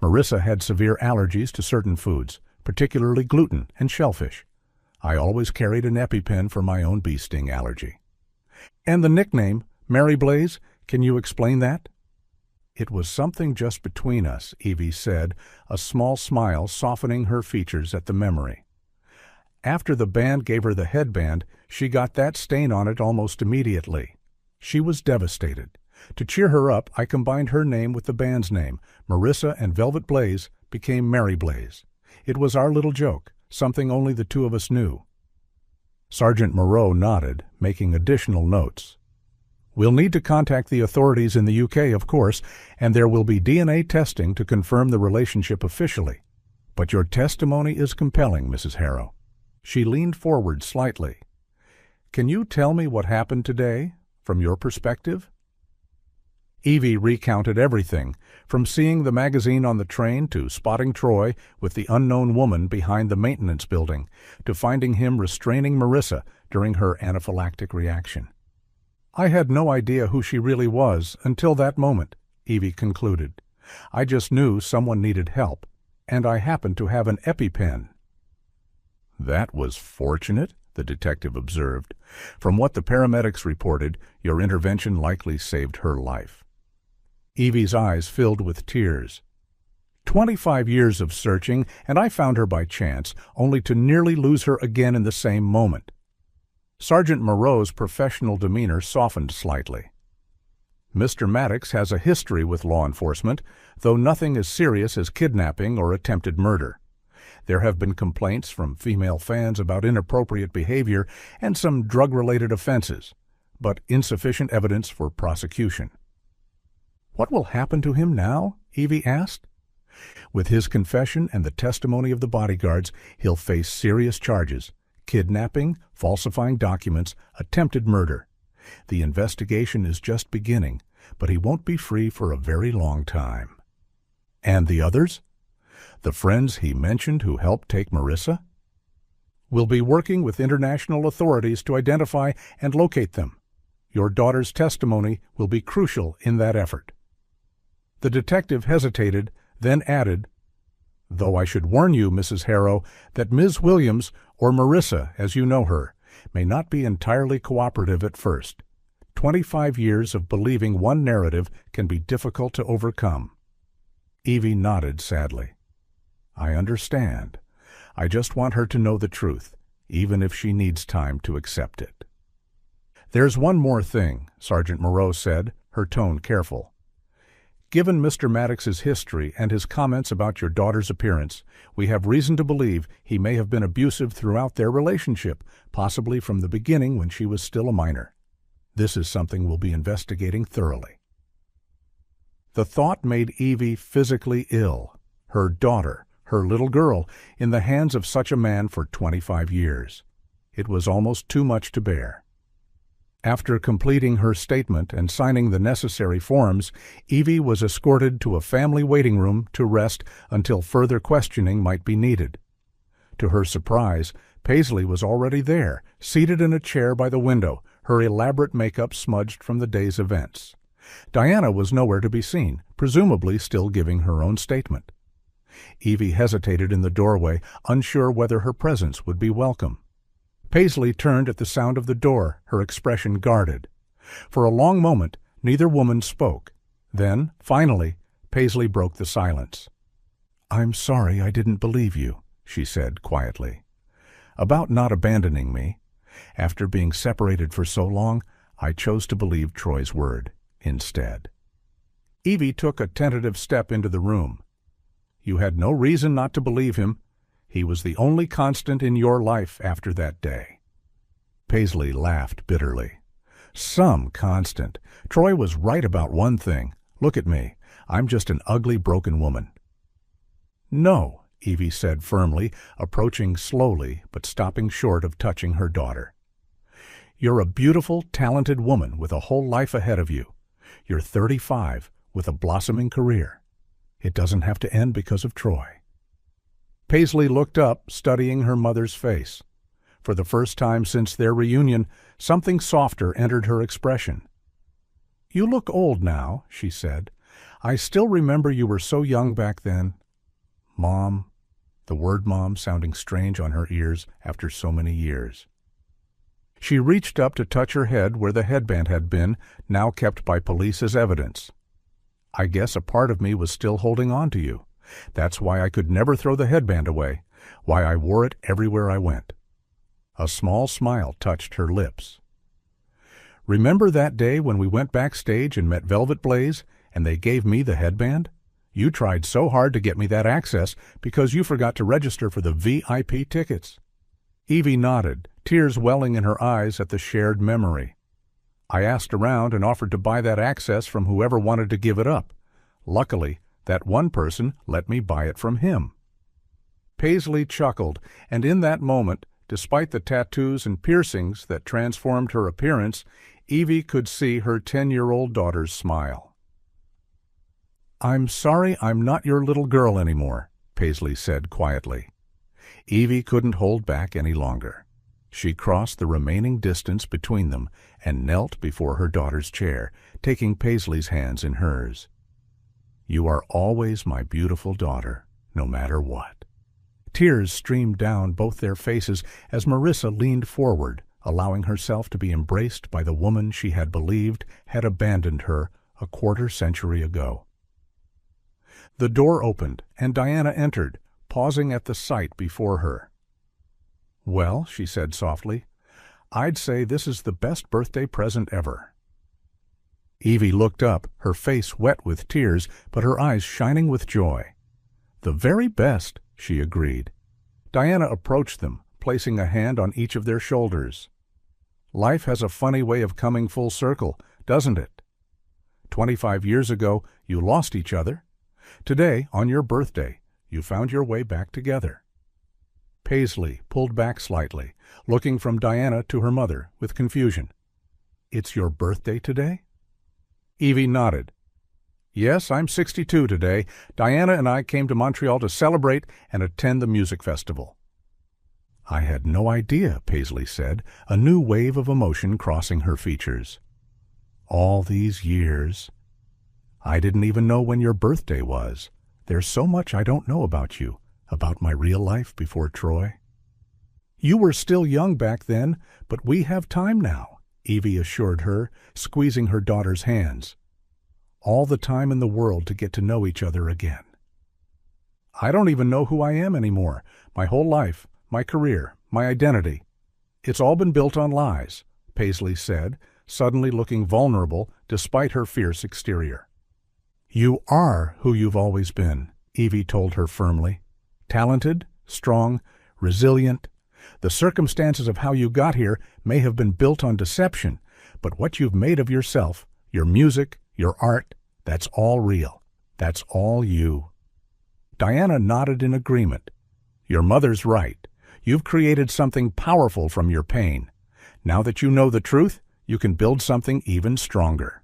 [SPEAKER 1] Marissa had severe allergies to certain foods, particularly gluten and shellfish. I always carried an EpiPen for my own bee sting allergy." "And the nickname, Mary Blaze, can you explain that?" "It was something just between us," Evie said, a small smile softening her features at the memory. "After the band gave her the headband, she got that stain on it almost immediately. She was devastated. To cheer her up, I combined her name with the band's name. Marissa and Velvet Blaze became Mary Blaze. It was our little joke, something only the two of us knew." Sergeant Moreau nodded, making additional notes. "We'll need to contact the authorities in the UK, of course, and there will be DNA testing to confirm the relationship officially. But your testimony is compelling, Mrs. Harrow." She leaned forward slightly. "Can you tell me what happened today, from your perspective?" Evie recounted everything, from seeing the magazine on the train to spotting Troy with the unknown woman behind the maintenance building, to finding him restraining Marissa during her anaphylactic reaction. "I had no idea who she really was until that moment," Evie concluded. "I just knew someone needed help, and I happened to have an EpiPen." "That was fortunate," the detective observed. "From what the paramedics reported, your intervention likely saved her life." Evie's eyes filled with tears. 25 years of searching, and I found her by chance, only to nearly lose her again in the same moment." Sergeant Moreau's professional demeanor softened slightly. "Mr. Maddox has a history with law enforcement, though nothing as serious as kidnapping or attempted murder. There have been complaints from female fans about inappropriate behavior and some drug-related offenses, but insufficient evidence for prosecution." "What will happen to him now?" Evie asked. "With his confession and the testimony of the bodyguards, he'll face serious charges: kidnapping, falsifying documents, attempted murder. The investigation is just beginning, but he won't be free for a very long time." "And the others? The friends he mentioned who helped take Marissa?" "We'll be working with international authorities to identify and locate them. Your daughter's testimony will be crucial in that effort." The detective hesitated, then added, "Though I should warn you, Mrs. Harrow, that Ms. Williams, or Marissa as you know her, may not be entirely cooperative at first. 25 years of believing one narrative can be difficult to overcome." Evie nodded sadly. "I understand. I just want her to know the truth, even if she needs time to accept it." "There's one more thing," Sergeant Moreau said, her tone careful. Given Mr. Maddox's history and his comments about your daughter's appearance, we have reason to believe he may have been abusive throughout their relationship, possibly from the beginning when she was still a minor. This is something we'll be investigating thoroughly." The thought made Evie physically ill. Her daughter, her little girl, in the hands of such a man for 25 years. It was almost too much to bear. After completing her statement and signing the necessary forms, Evie was escorted to a family waiting room to rest until further questioning might be needed. To her surprise, Paisley was already there, seated in a chair by the window, her elaborate makeup smudged from the day's events. Diana was nowhere to be seen, presumably still giving her own statement. Evie hesitated in the doorway, unsure whether her presence would be welcome. Paisley turned at the sound of the door, her expression guarded. For a long moment, neither woman spoke. Then, finally, Paisley broke the silence. "I'm sorry I didn't believe you," she said quietly. "About not abandoning me. After being separated for so long, I chose to believe Troy's word instead." Evie took a tentative step into the room. "You had no reason not to believe him. He was the only constant in your life after that day." Paisley laughed bitterly. "Some constant. Troy was right about one thing. Look at me. I'm just an ugly, broken woman." "No," Evie said firmly, approaching slowly but stopping short of touching her daughter. "You're a beautiful, talented woman with a whole life ahead of you. You're 35 with a blossoming career. It doesn't have to end because of Troy." Paisley looked up, studying her mother's face. For the first time since their reunion, something softer entered her expression. "You look old now," she said. "I still remember you were so young back then." "Mom," the word mom sounding strange on her ears after so many years. She reached up to touch her head where the headband had been, now kept by police as evidence. "I guess a part of me was still holding on to you. That's why I could never throw the headband away, why I wore it everywhere I went." A small smile touched her lips. "Remember that day when we went backstage and met Velvet Blaze, and they gave me the headband? You tried so hard to get me that access because you forgot to register for the VIP tickets." Evie nodded, tears welling in her eyes at the shared memory. "I asked around and offered to buy that access from whoever wanted to give it up. Luckily, that one person let me buy it from him." Paisley chuckled, and in that moment, despite the tattoos and piercings that transformed her appearance, Evie could see her 10-year-old daughter's smile. "I'm sorry I'm not your little girl anymore," Paisley said quietly. Evie couldn't hold back any longer. She crossed the remaining distance between them and knelt before her daughter's chair, taking Paisley's hands in hers. "You are always my beautiful daughter, no matter what." Tears streamed down both their faces as Marissa leaned forward, allowing herself to be embraced by the woman she had believed had abandoned her a quarter-century ago. The door opened, and Diana entered, pausing at the sight before her. "Well," she said softly, "I'd say this is the best birthday present ever." Evie looked up, her face wet with tears, but her eyes shining with joy. "The very best," she agreed. Diana approached them, placing a hand on each of their shoulders. "Life has a funny way of coming full circle, doesn't it? 25 years ago, you lost each other. Today, on your birthday, you found your way back together." Paisley pulled back slightly, looking from Diana to her mother with confusion. "It's your birthday today?" Evie nodded. "Yes, I'm 62 today. Diana and I came to Montreal to celebrate and attend the music festival." "I had no idea," Paisley said, a new wave of emotion crossing her features. "All these years. I didn't even know when your birthday was. There's so much I don't know about you, about my real life before Troy." "You were still young back then, but we have time now," Evie assured her, squeezing her daughter's hands. "All the time in the world to get to know each other again." "I don't even know who I am anymore. My whole life, my career, my identity. It's all been built on lies," Paisley said, suddenly looking vulnerable despite her fierce exterior. "You are who you've always been," Evie told her firmly. "Talented, strong, resilient. The circumstances of how you got here may have been built on deception, but what you've made of yourself, your music, your art, that's all real. That's all you." Diana nodded in agreement. "Your mother's right. You've created something powerful from your pain. Now that you know the truth, you can build something even stronger."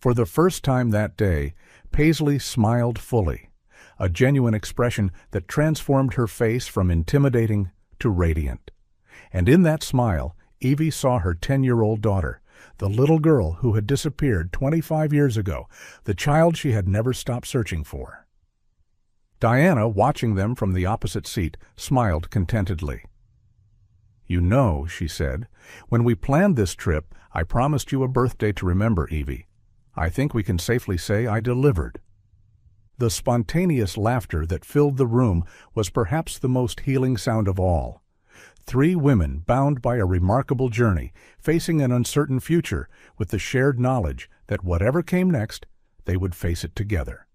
[SPEAKER 1] For the first time that day, Paisley smiled fully, a genuine expression that transformed her face from intimidating to radiant. And in that smile, Evie saw her 10-year-old daughter, the little girl who had disappeared 25 years ago, the child she had never stopped searching for. Diana, watching them from the opposite seat, smiled contentedly. "You know," she said, "when we planned this trip, I promised you a birthday to remember, Evie. I think we can safely say I delivered." The spontaneous laughter that filled the room was perhaps the most healing sound of all. Three women bound by a remarkable journey, facing an uncertain future, with the shared knowledge that whatever came next, they would face it together.